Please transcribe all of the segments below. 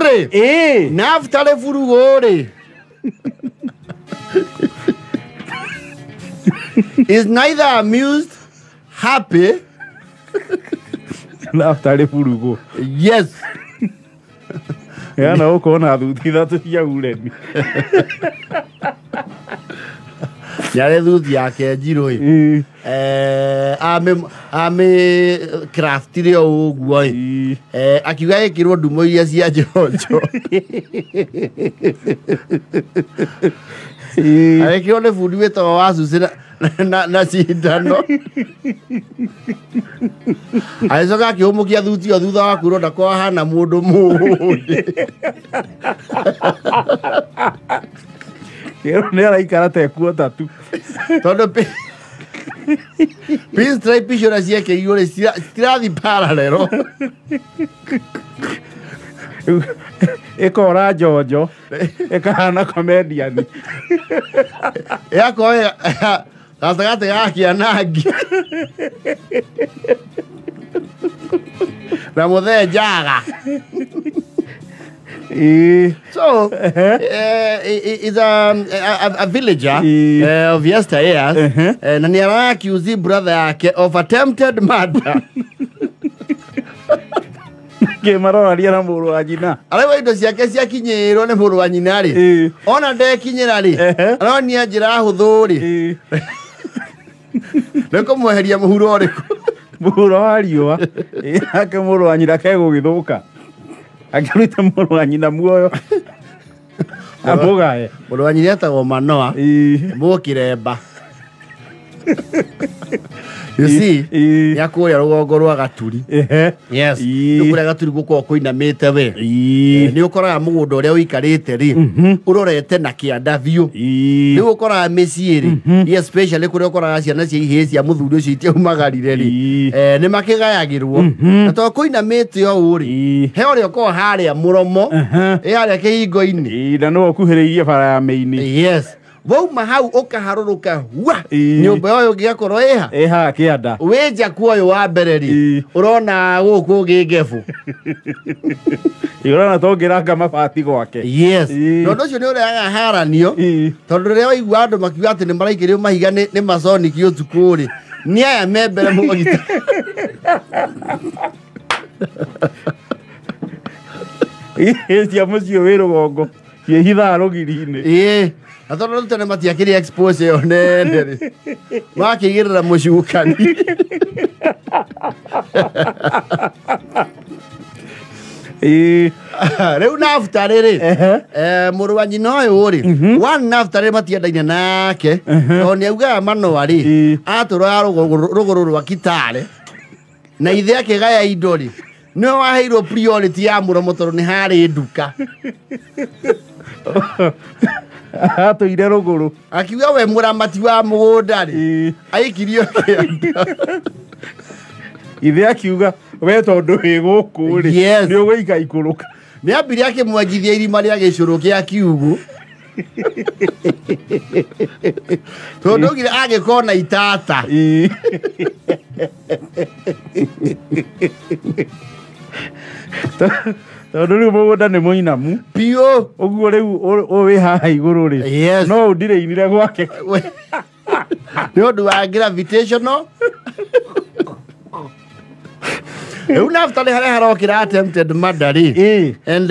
Ore. Naftaly Furugu ore. Is neither amused, happy. Naftaly Furugu. Yes. Ya na ukona thuthi thatu cia uremi. Yare thuthi yake njiro ame craftire uguo akiuga ikirwo ndumo iria cia njonjo agikirwo nĩ bundi wĩtagwo wa cuci na cindano agĩcoka akĩhũmũkia thuti ĩyo thutha wa kwĩrwo ndakorwo ahana mũndũ mũndĩ kĩrwo nĩ araikara tekuo tatu tondũ pinstripe icio na ciekĩirwo rĩ citirathi parallel ikora njonjo ikahana comedian yakoe gatagatĩ ga kĩanangi na mũthĩnjaga. So it's a villager of yesteryears na nĩ araccuse brother yake of attempted murder. Kĩmaroraria na mũrũ wa nyina arauga indo ciake ciakinyĩrwo nĩ mũrũ wa nyina rĩ ona ndekinyĩra rĩ aronia njĩra hũthũ rĩ nĩkũmweheria mũhuro ũrĩkũ mũhuro wa riũa ake mũrũ wa nyina kegũgĩthũka akĩruta mũrũ wa nyina muoyo amũgae mũrũ wa nyina etagwo Manoa mũkĩremba. You see, yakũrĩa rũgongo rwa gaturi. Yes. Nĩkũrĩa gaturi gũkorwo kũinamĩte we. Nĩ ũkoraga mũgũnda ũrĩa ũikarĩte rĩ ũrorete na kĩanda biũ. Nĩ ũkoraga mĩciĩ rĩ especially kũrĩa ũkoraga ciana cia ihĩĩ cia mũthuri ũcio itiaumagarire rĩ nĩ makĩgayagĩrwo na tondũ kũinamĩte ũũ rĩ he ũrĩa ũkoragwo harĩa mũromo harĩa kĩhingo-inĩ na nĩwe ũkuhĩrĩirie bara ya mĩini. Yes. Wauma hau ũkaharũrũka wa nyũmba ĩyo ũngĩakorwo ĩha kĩanda wĩnja kuoyo wa mbere rĩ ũrona gũkũ gĩngebu ũrona to ngĩranga mabati gwake. Yes. Ũndũ ũcio nĩ ũrehaga haranio tondũ rĩrĩa waigua andũ makiuga atĩ nĩ maraikĩrio mahiga nĩ maconiki ũtukũ rĩ nĩ aya me mbere mũgagita cia mũciĩ wĩ rũgongo ciĩhithaga rũgiri-inĩ. Na tondũ rĩu tene matiakĩrĩ expose ĩyo nene rĩ makĩigĩrĩra mũcukani rĩu Naftaly rĩ mũrũ wa nyina ũyũ rĩ one Naftaly matiendaine nake tondũ nĩ augaga Manoa rĩ atũraga rũgũrũ rwa Kitale na ithe akĩgaya indo rĩ nĩwe waheirwo priority ya mũromo tondũ nĩ harĩ nduka atũire rũgũrũ akiuga we mũramati wa mũgũnda rĩ aikirio kĩanda ithe akiuga we tondũ wĩ gũkũ rĩ nĩ ũgũika ikũrũka nĩ ambire akĩmwenjithia irima rĩa gĩcũrũ kĩa kiugu tondũ augire angĩkorwo na itata tondũ rĩu mũgũnda nĩ mũinamu biũ ũguo rĩu wĩ haha igũrũ rĩ no ũndirĩinire gwake nĩ ũndũ wa gravitational. Rĩu Naftaly harĩa harokĩra attempted murder rĩ and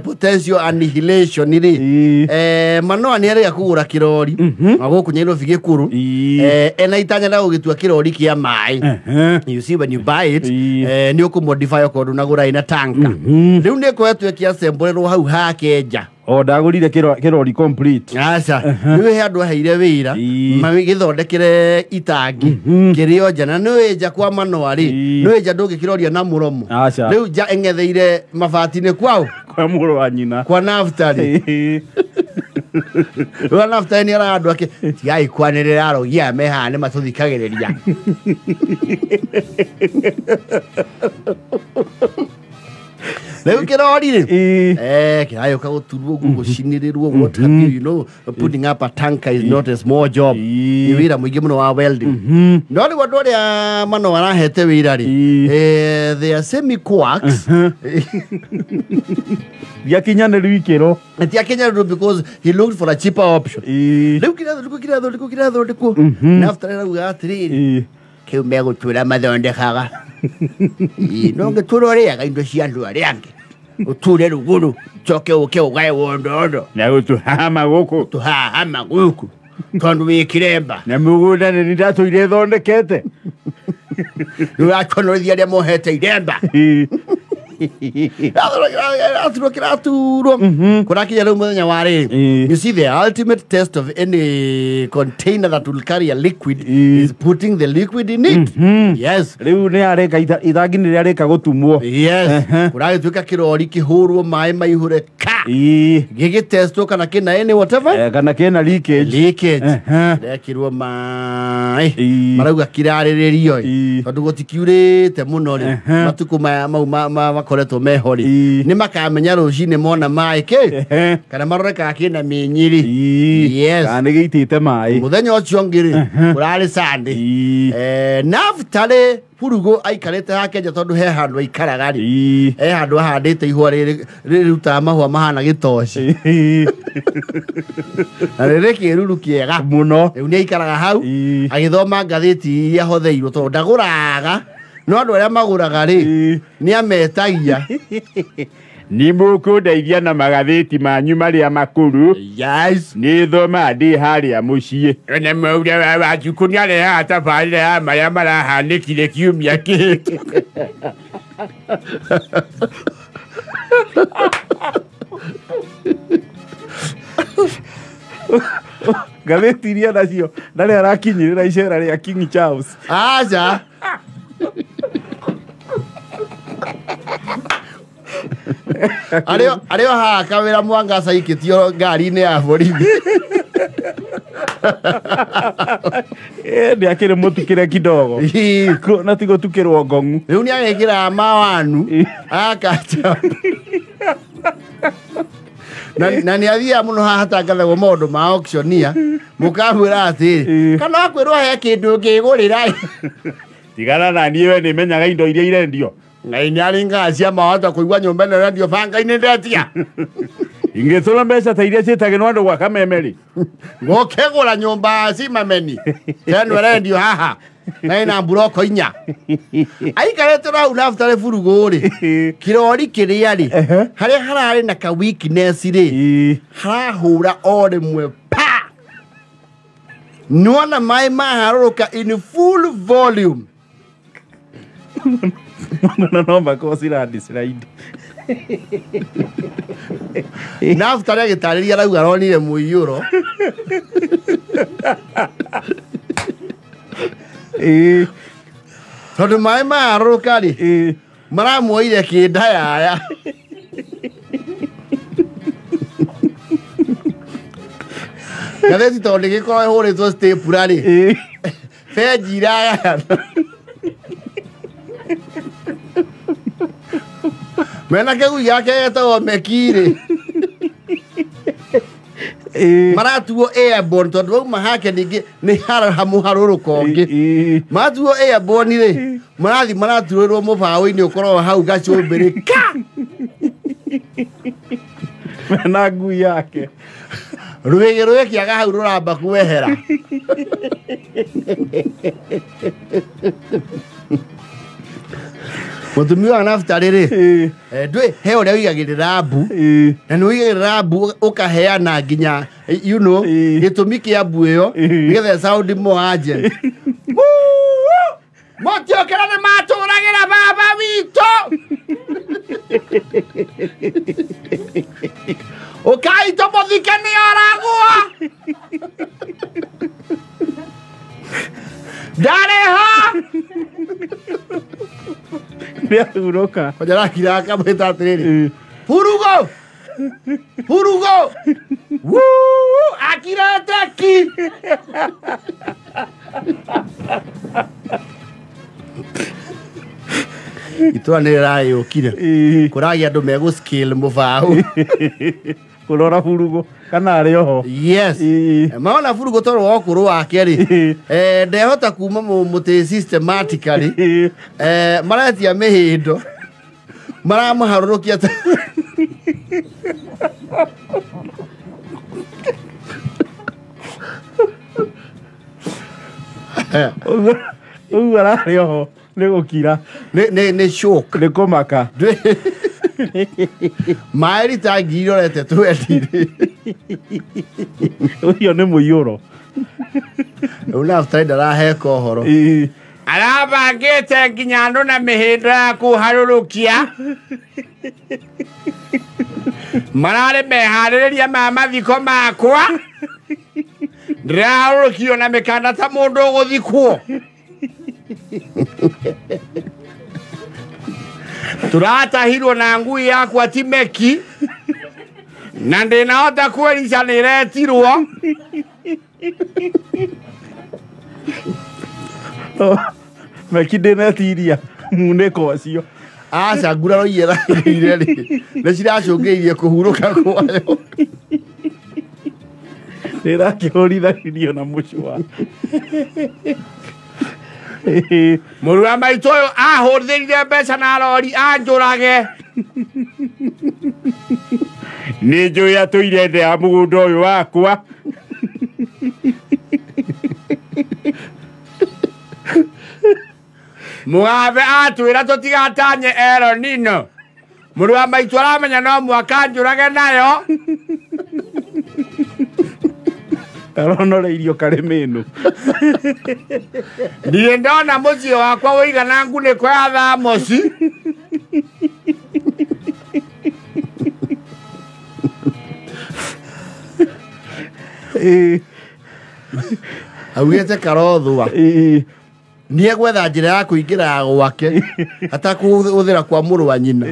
potential annihilation rĩ Manoa nĩ arĩga kũgũra kĩrori na gũkũ Nairobi gĩkũrũ ena itanya rĩa gũgĩtua kĩrori kĩa maĩ. You see when you buy it nĩ ũkũmodify okorwo ndũnagũra ina tanka rĩu nĩ koetwo ĩkĩassemblĩrwo hau hake nja ndagũrire kĩrori complete aca nĩwe he andũ aheire wĩra magĩthondekere itangi kĩrĩo nja na nĩwe nja kwa Manoa rĩ nĩwe nja ndũngĩkĩroria na mũromo rĩu nja eng'etheire mabati-inĩ kwao kwa mũrũ wa nyina kwa Naftaly rĩu Naftaly nĩ ara andũ ake tigai kwanĩrĩra arogia me haha nĩ matũthikagĩrĩria rĩu kĩrori rĩ kĩrayũka gũturwo ũguo gũcinĩrĩrwo what have you, you know putting up a tanker is not a small job nĩ wĩra mũingĩ mũno wa welding no rĩu andũ arĩa Manoa arahete wĩra rĩ they are semi quacks Yakinya ne wikero. Ati Kenya because he looked for a cheaper option. Look at Naftaly Furugu. Ke me gutura madonde khaga. No ke turore ga indo shiandu ari yange. Uture ruguru choke oke ogaye wondo. Na utu hama goko. Tu hama goko. Tondu wikiremba. Na muguda ne ndato ile thonde kete. Akono dia mohete iremba. You see, the ultimate test of any container that will carry a liquid is putting the liquid in it. Yes. Yes. Kuragituka kirori kihurwo mai maihure ka. Gigi testo kana kina any whatever. Kana kina leakage. Leakage. Kirwo mai. Marauga kirariririo. Tondu gotikiurite muno ri. Matuku ma koreto mehori ni makamenya rucini mona maai ke kana maroreka akina minyiri yes kana gitite maai muthenya ucio ngiri urari sande Naftaly Furugu aikarete hake nja tondu he handu aikaraga ri he handu ahandite ihua riruta mahua mahana gitoci na riri kiruru kiega muno riu ni aikaraga hau agithoma ngathiti iria hotheirwo tondu ndaguraga no andu aria maguraga ri ni ametagia ni mukundeithia na magathiti manyu maria makuru yes ni thoma ndi haria mucie ene mauria wa jukuni ale hata pale ya maya mara hanikire kiumia kitu gathiti iria nacio ndari arakinyirira icera ria King Charles aja Areo haka wira mwanga saikitio ngari-ini ya borithi ndi akire mutukire kidogo na tigo tukirwo ngongu riu ni agekira mawanu akacha na ni athia muno hatangathagwo maundu ma auctioneer mukamwira atiri kana akwirwo he kindu ngigurira tigana na niwe ni menyaga indo iria irendio ngai ni aringa cia mawata kuigua nyumba ino radio banga-ini ndetia ingithura mbeca ta iria citage no andu gwa kamemeri gokegura nyumba cimameni teno radio haha na ina buroko inya aikarete rau Naftaly Furugu ri kirori kiria ri haria harari na ka weakness ri harahura o rimwe pa nuona mai maharuruka in full volume no makosira dislide Naftaly agitariria rauga ronire muiyuro tondu mai maharuruka ri maramuoire kindayaya gatheti tondu gikorwo ihuritwo staple ri benjiraga mena kegu yake etagwo mekiri maratuo airborne tondu wauma hake ningi ni hamuharuruka ungi matuo airborne ri marathi maraturirwo mubaũ-ini ukorwo hau gacumbirika mena ngui yake rwigi kiaga hau ruramba kwehera mutumia wa Naftaly ri ndwi he uria wigagirira mbu na ni wigagirira mbu ukaheana nginya you know gitumi kia mbu iyo nigetha sound mo agent mothiokera ni maturagira baba wito ukaito muthike ni aragua ndareha ndiahuruka ojara kira kamwita atiriri Furugu Furugu akirete ki itura ni rayukire kuragia andu megu skill mubaũ kurora Furugu kana ari oho yes maona Furugu toro okuru wake ri ndehota kuma muti systematically maratia mihindo maramuharurukia Ugu ararĩ oho nĩ gũkira nĩ shock nĩ kũmaka maĩ ritangi irorete twendi-inĩ ũcio nĩ mũiyũro rĩu Naftaly ndaraheka ũhoro arabangĩte nginya andũ na mĩhĩndo ya kũharũrũkia mararĩ meharĩrĩria ma mathiko makwa ndĩraharũrũkio na mĩkanda ta mũndũ ũgũthikwo turatahirwo na ngui yakwa ti meki na ndĩnahota kwĩrica nĩretirwo meki ndĩnetiria munĩko ũcio aca nguraro iyeraire rĩ nĩciracũngĩrĩirie kũhurũka kwayo ndĩrakĩhũrithanĩrio na mũcua mũrũ wa maitũ ũyũ ahũthĩrire mbeca na rori anjũrage nĩ njũĩ atũire nde ya mũgũnda ũyũ wakwa mũgathe atwĩra tũtigatanye Eronino mũrũ wa maitũ aramenya no mwaka njũrage nayo aronoreirio karĩmĩnũ ndirĩ ndona mũciĩ wakwa wũigana ngunĩko ya thamoci augĩte karothwa nĩegwetha njĩra ya kũingĩra ya gwake atakũhũthĩra kwa mũrũ wa nyina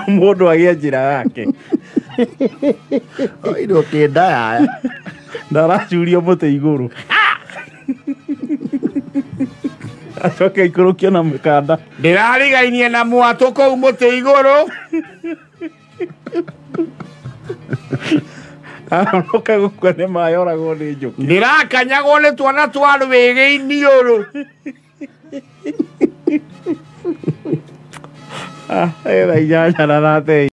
mũndũ agĩe njĩra yake oirwo kĩndaya ndaracurio mũtĩ igũrũ acoke ikũrũkio na mĩkanda ndĩrarigainie na mwatũ kũu mũtĩ igũrũ ahonoka gũkua nĩ maĩ oragwo nĩ njũkĩ ndirakanyagwo nĩ twana twa rwĩgĩ iniũrũ etha inyanya na thate